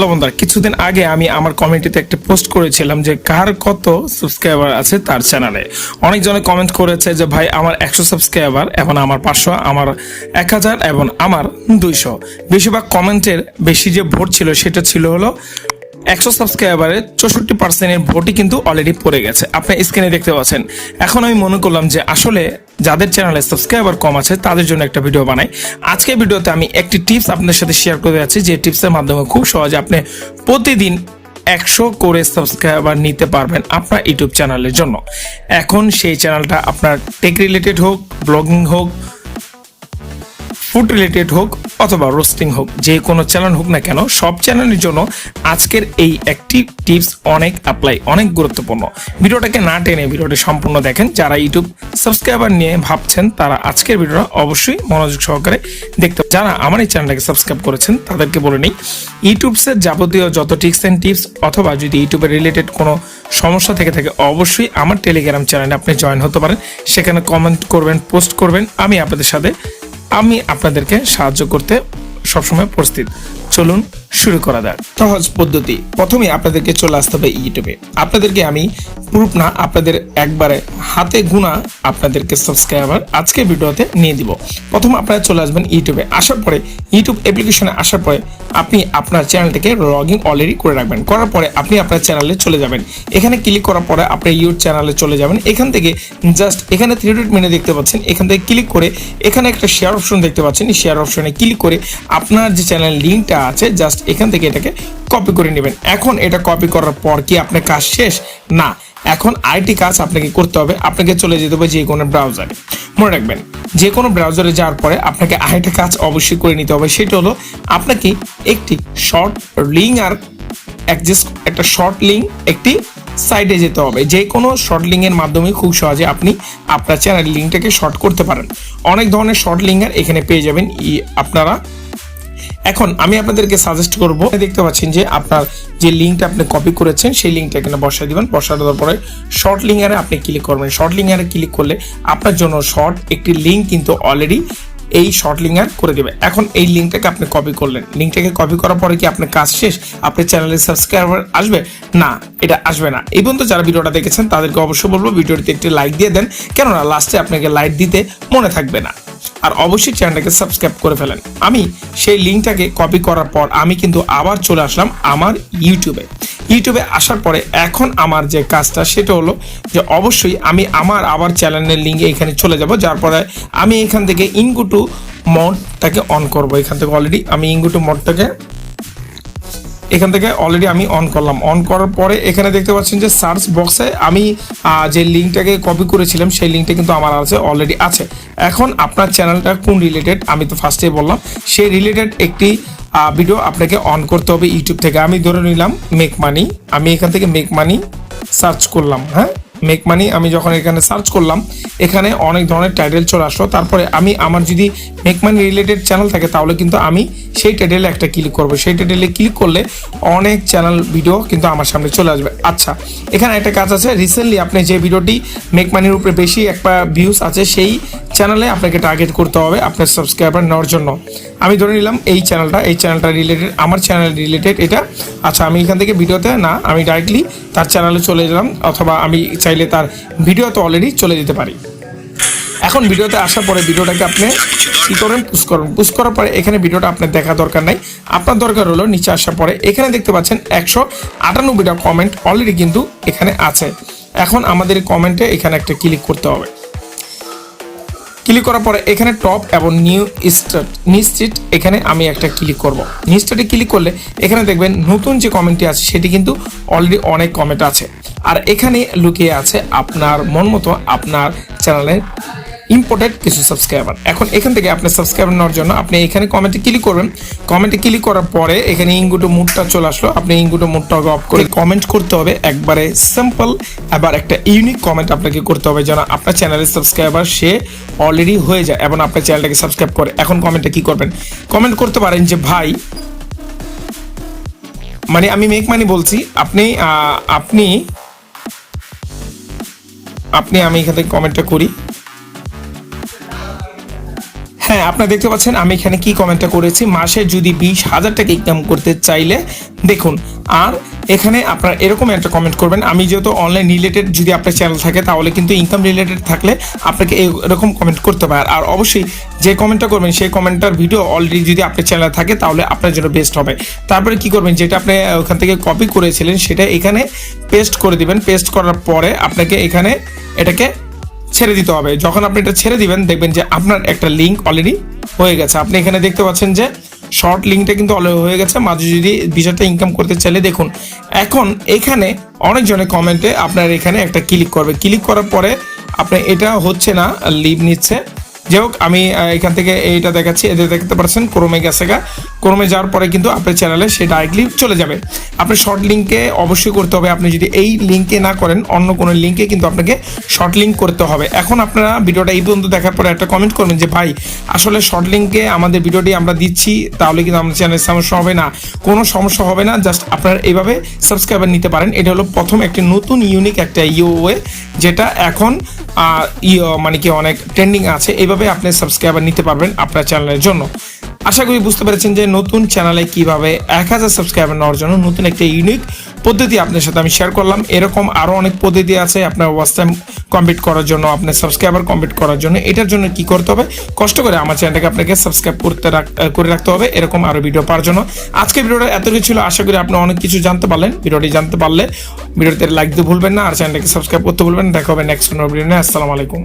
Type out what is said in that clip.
Hello বন্ধুরা, কিছুদিন আগে আমি আমার কমিউনিটিতে একটা পোস্ট করেছিলাম যে কার কত সাবস্ক্রাইবার আছে তার চ্যানেলে। অনেকজনে কমেন্ট করেছে যে ভাই আমার 100 সাবস্ক্রাইবার, এবং আমার 500, আমার 1000 এবং আমার 200। বেশিরভাগ কমেন্টের বেশি যে ভোট ছিল সেটা ছিল হলো 100 সাবস্ক্রাইবারের 64% ভোটই কিন্তু অলরেডি পড়ে গেছে, আপনি স্ক্রিনে দেখতে পাচ্ছেন। এখন আমি মনে করলাম যে আসলে যাদের চ্যানেলে সাবস্ক্রাইবার কম আছে তাদের জন্য একটা ভিডিও বানাই। আজকের ভিডিওতে আমি একটি টিপস আপনাদের সাথে শেয়ার করে যাচ্ছি, যে টিপসের মাধ্যমে খুব সহজে আপনি প্রতিদিন 100 করে সাবস্ক্রাইবার নিতে পারবেন আপনার ইউটিউব চ্যানেলের জন্য। এখন সেই চ্যানেলটা আপনার টেক রিলেটেড হোক, ব্লগিং হোক, ফুড রিলেটেড হোক অথবা রোস্টিং হোক, যে কোনো চ্যানেল হোক না কেন, সব চ্যানেলের জন্য আজকের এই একটি টিপস অনেক গুরুত্বপূর্ণ। ভিডিওটাকে না টেনে ভিডিওটি সম্পূর্ণ দেখেন। যারা ইউটিউব সাবস্ক্রাইবার নিয়ে ভাবছেন তারা আজকের ভিডিওটা অবশ্যই মনোযোগ সহকারে দেখতে। যারা আমার এই চ্যানেলটাকে সাবস্ক্রাইব করেছেন তাদেরকে বলে নিই, ইউটিউবের যাবতীয় যত টিপস অ্যান্ড টিপস অথবা যদি ইউটিউবের রিলেটেড কোনো সমস্যা থেকে থাকে অবশ্যই আমার টেলিগ্রাম চ্যানেলে আপনি জয়েন হতে পারেন। সেখানে কমেন্ট করবেন, পোস্ট করবেন, আমি আপনাদেরকে সাহায্য করতে সবসময় প্রস্তুত। চলুন শুরু করা যাক। সহজ পদ্ধতি, প্রথমে আপনাদেরকে চলে আসতে হবে ইউটিউবে। আপনাদেরকে আমি প্রুফ না, আপনাদের একবারে হাতে গোনা আপনাদেরকে সাবস্ক্রাইবার আজকে ভিডিওতে নিয়ে দিব। প্রথম আপনারা চলে আসবেন ইউটিউবে। আসার পরে ইউটিউব অ্যাপ্লিকেশনে আসার পরে আপনি আপনার চ্যানেলটাকে লগ ইন অলরেডি করে রাখবেন। করার পরে আপনি আপনার চ্যানেলে চলে যাবেন। এখানে ক্লিক করার পরে আপনি ইউটিউব চ্যানেলে চলে যাবেন। এখান থেকে জাস্ট এখানে 3 ডট মেনু দেখতে পাচ্ছেন, এখান থেকে ক্লিক করে এখানে একটা শেয়ার অপশন দেখতে পাচ্ছেন। এই শেয়ার অপশনে ক্লিক করে আপনার যে চ্যানেল লিঙ্কটা আছে জাস্ট এখান থেকে এটাকে কপি করে নেবেন। এখন এটা কপি করার পর কি আপনার কাজ শেষ? না, এখন আরেকটি কাজ আপনাকে করতে হবে। আপনাকে চলে যেতে হবে যে কোনো ব্রাউজারে। মনে রাখবেন, যে কোনো ব্রাউজারে যাওয়ার পরে আপনাকে আরেকটা কাজ অবশ্যই করে নিতে হবে। সেটা হলো আপনাকে একটি শর্ট লিঙ্ক আর একটা শর্ট লিঙ্ক একটি সাইডে যেতে হবে। যে কোনো শর্ট লিঙ্কের মাধ্যমে খুব সহজে আপনি আপনার চ্যানেল লিঙ্কটাকে শর্ট করতে পারেন। অনেক ধরনের শর্ট লিঙ্ক আর এখানে পেয়ে যাবেন আপনারা। এখন আমি আপনাদেরকে সাজেস্ট করব, দেখতে পাচ্ছেন যে আপনার যে লিঙ্কটা আপনি কপি করেছেন সেই লিঙ্কটা এখানে বসায় দিবেন। বসায় দেওয়ার পরে শর্ট লিঙ্কারে আপনি ক্লিক করবেন। শর্ট লিঙ্কারে ক্লিক করলে আপনার জন্য শর্ট একটি লিঙ্ক কিন্তু অলরেডি এই শর্ট লিঙ্কার করে দেবে। এখন এই লিঙ্কটাকে আপনি কপি করলেন। লিঙ্কটাকে কপি করার পরে কি আপনার কাজ শেষ? আপনার চ্যানেলে সাবস্ক্রাইবার আসবে? না, এটা আসবে না। এই পর্যন্ত যারা ভিডিওটা দেখেছেন তাদেরকে অবশ্যই বলবো ভিডিওটিতে একটি লাইক দিয়ে দেন, কেননা লাস্টে আপনাকে লাইক দিতে মনে থাকবে না। আর অবশ্যই চ্যানেলটাকে সাবস্ক্রাইব করে ফেলেন। আমি সেই লিঙ্কটাকে কপি করার পর আমি কিন্তু আবার চলে আসলাম আমার ইউটিউবে। ইউটিউবে আসার পরে এখন আমার যে কাজটা সেটা হলো যে অবশ্যই আমি আমার আবার চ্যানেলের লিঙ্কে এখানে চলে যাব। যার পরে আমি এখান থেকে ইনগো টু মোডটাকে অন করব। এখান থেকে অলরেডি আমি ইনগো টু মোডটাকে আমি অন করলাম। অন করার পরে এখানে দেখতে পাচ্ছেন যে সার্চ বক্সে আমি যে লিঙ্কটাকে কপি করেছিলাম সেই লিঙ্কটা কিন্তু আমার আছে, অলরেডি আছে। এখন আপনার চ্যানেলটা কোন রিলেটেড আমি তো ফার্স্টেই বললাম, সেই রিলেটেড একটি ভিডিও আপনাকে অন করতে হবে ইউটিউব থেকে। আমি ধরে নিলাম মেক মানি, আমি এখান থেকে মেক মানি সার্চ করলাম। হ্যাঁ, মেক মানি আমি যখন এখানে সার্চ করলাম এখানে অনেক ধরনের টাইটেল চলে আসলো। তারপরে আমি আমার যদি মেক মানি রিলেটেড চ্যানেল থাকে তাহলে কিন্তু আমি সেই টাইটেলে একটা ক্লিক করবো। সেই টাইটেলে ক্লিক করলে অনেক চ্যানেল ভিডিও কিন্তু আমার সামনে চলে আসবে। আচ্ছা, এখানে একটা কাজ আছে, রিসেন্টলি আপনি যে ভিডিওটি মেক মানির উপরে বেশি একটা ভিউজ আছে সেই চ্যানেলে আপনাকে টার্গেট করতে হবে আপনার সাবস্ক্রাইবার নেওয়ার জন্য। আমি ধরে নিলাম এই চ্যানেলটা রিলেটেড, আমার চ্যানেল রিলেটেড এটা। আচ্ছা, আমি এখান থেকে ভিডিওতে না, আমি ডাইরেক্টলি তার চ্যানেলে চলে গেলাম, অথবা আমি চাইলে তার ভিডিওতে অলরেডি চলে যেতে পারি। এখন ভিডিওতে আসার পরে ভিডিওটাকে আপনি কি করেন, পুশ করার পরে এখানে ভিডিওটা আপনার দেখা দরকার নাই। আপনার দরকার হলো নিচে আসার পরে এখানে দেখতে পাচ্ছেন 198টা কমেন্ট অলরেডি কিন্তু এখানে আছে। এখন আমাদের কমেন্টে এখানে একটা ক্লিক করতে হবে। ক্লিক করার পরে এখানে টপ এবং নিউ স্ট্রিট এখানে আমি একটা ক্লিক করব। নিউ স্ট্রিটে ক্লিক করলে এখানে দেখবেন নতুন যে কমেন্টটি আছে সেটি কিন্তু অলরেডি অনেক কমেন্ট আছে। আর এখানে লুকিয়ে আছে আপনার মন মতো আপনার চ্যানেলের ইম্পর্টেন্ট কিছু সাবস্ক্রাইবার। এখন এখান থেকে আপনার সাবস্ক্রাইবার নেওয়ার জন্য আপনি এখানে কমেন্টে ক্লিক করবেন। কমেন্টে ক্লিক করার পরে এখানে ইনগো টু মোডটা চলে আসলো। আপনি ইনগো টু মোডটা অফ করে কমেন্ট করতে হবে একবারে সিম্পল, আবার একটা ইউনিক কমেন্ট আপনাকে করতে হবে যেন আপনার চ্যানেলের সাবস্ক্রাইবার সে অলরেডি হয়ে যায় এবং আপনার চ্যানেলটাকে সাবস্ক্রাইব করে। এখন কমেন্টে কি করবেন? কমেন্ট করতে পারেন যে ভাই, মানে আমি মেক মানি বলছি, আপনি আমি এখান থেকে কমেন্টটা করি। হ্যাঁ, আপনারা দেখতে পাচ্ছেন আমি এখানে কি কমেন্টটা করেছি, মাসে যদি 20,000 টাকা ইনকাম করতে চাইলে দেখুন। আর এখানে আপনারা এরকম একটা কমেন্ট করবেন, আমি যেহেতু অনলাইন রিলেটেড যদি আপনার চ্যানেল থাকে তাহলে কিন্তু ইনকাম রিলেটেড থাকলে আপনাকে এরকম কমেন্ট করতে হবে। আর অবশ্যই যে কমেন্টটা করবেন সেই কমেন্টটার ভিডিও অলরেডি যদি আপনার চ্যানেলে থাকে তাহলে আপনার জন্য বেস্ট হবে। তারপরে কি করবেন, যেটা আপনি ওখান থেকে কপি করেছিলেন সেটা এখানে পেস্ট করে দিবেন। পেস্ট করার পরে আপনাকে এখানে এটাকে ছেড়ে দিতে হবে। যখন আপনি এটা ছেড়ে দিবেন দেখবেন যে আপনার একটা লিঙ্ক অলরেডি হয়ে গেছে। আপনি এখানে দেখতে পাচ্ছেন যে শর্ট লিঙ্কটা কিন্তু অলরেডি হয়ে গেছে। মাঝে যদি বিষয়টা ইনকাম করতে চাইলে দেখুন, এখন এখানে অনেকজনের কমেন্টে আপনার এখানে একটা ক্লিক করবে। ক্লিক করার পরে আপনার এটা হচ্ছে না, লিভ নিচ্ছে। যাই হোক, আমি এখান থেকে এইটা দেখাচ্ছি, এদের দেখতে পাচ্ছেন ক্রোমে গেছে গা। ক্রোমে যাওয়ার পরে কিন্তু আপনার চ্যানেলে সে ডাইরেক্টলি চলে যাবে। আপনি শর্ট লিঙ্কে অবশ্যই করতে হবে। আপনি যদি এই লিঙ্কে না করেন অন্য কোনো লিঙ্কে কিন্তু আপনাকে শর্ট লিঙ্ক করতে হবে। এখন আপনারা ভিডিওটা এই পর্যন্ত দেখার পরে একটা কমেন্ট করবেন যে ভাই আসলে শর্ট লিঙ্কে আমাদের ভিডিওটি আমরা দিচ্ছি তাহলে কিন্তু আমাদের চ্যানেলের সমস্যা হবে না। কোনো সমস্যা হবে না, জাস্ট আপনারা এইভাবে সাবস্ক্রাইবার নিতে পারেন। এটা হলো প্রথম একটি নতুন ইউনিক একটা ওয়ে, যেটা এখন মানে কি অনেক ট্রেন্ডিং আছে। এইভাবে আপনি সাবস্ক্রাইবার নিতে পারবেন আপনার চ্যানেলের জন্য। আশা করি বুঝতে পেরেছেন যে নতুন চ্যানেলে কিভাবে 1000 সাবস্ক্রাইবার নেওয়ার জন্য নতুন একটা ইউনিক পদ্ধতি আপনার সাথে আমি শেয়ার করলাম। এরকম আরও অনেক পদ্ধতি আছে আপনার ওয়াচ টাইম কমপ্লিট করার জন্য, আপনার সাবস্ক্রাইবার কমপ্লিট করার জন্য। এটার জন্য কি করতে হবে, কষ্ট করে আমার চ্যানেলটাকে আপনাকে সাবস্ক্রাইব করে রাখতে হবে এরকম আরও ভিডিও পাওয়ার জন্য। আজকে ভিডিওটা এত কিছু ছিল, আশা করি আপনি অনেক কিছু জানতে পারলেন। ভিডিওটি জানতে পারলে ভিডিওতে লাইক দিতে ভুলবেন না, আর চ্যানেলটাকে সাবস্ক্রাইব করতে ভুলবেন না। দেখা হবে নেক্সট ভিডিও নিয়ে। আসসালামু আলাইকুম।